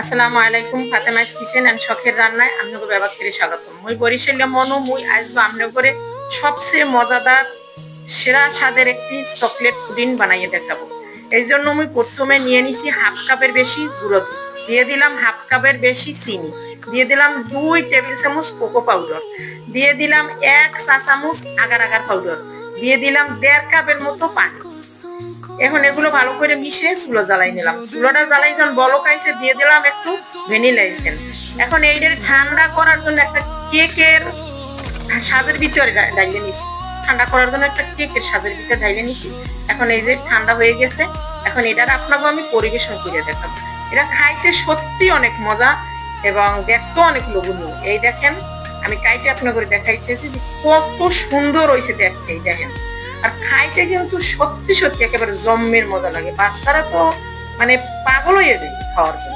আসসালামু আলাইকুম Fatema's kitchen and শখের রান্নায় আপনাকে ব্যাপার করে স্বাগতম। মুই বরিশালে মনো মুই আসবো আপনার করে সবচেয়ে মজাদার সেরা স্বাদের একটি চকলেট পুডিং বানাইয়ে দেখাবো। এই জন্য মুই প্রথমে নিয়ে নিছি হাফ কাপের বেশি গুঁড়ো দুধ, দিয়ে দিলাম হাফ কাপের বেশি চিনি, দিয়ে দিলাম 2 টেবিল চামচ কোকো পাউডার, দিয়ে দিলাম 1 চা চামচ আগার আগার পাউডার, দিয়ে দিলাম 1.5 কাপের মতো পানি। এখন এগুলো ভালো করে মিশিয়ে চুলো জ্বালাই নিলাম। চুলোটা জ্বালাই যখন বলক আইছে দিয়ে দিলাম একটু ভ্যানিলা এসেন্স। এখন এইটার ঠান্ডা করার জন্য একটা কেকের সাজের ভিতরে ঢাইলে নিছি, ঠান্ডা করার জন্য একটা কেকের সাজের ভিতরে ঢাইলে নিছি। এখন এই যে ঠান্ডা হয়ে গেছে, এখন এটার আপনাকে আমি পরিবেশন করে দেখাবো। এটা খাইতে সত্যি অনেক মজা এবং দেখতেও অনেক লোভনীয়। এই দেখেন আমি কাইটে আপনাকে দেখাইতেছি যে কত সুন্দর হয়েছে দেখতে। এই দেখেন, আর খাইতে কিন্তু সত্যি সত্যি একেবারে জম্মের মজা লাগে। বাচ্চারা তো মানে পাগল হয়ে যায় খাওয়ার জন্য।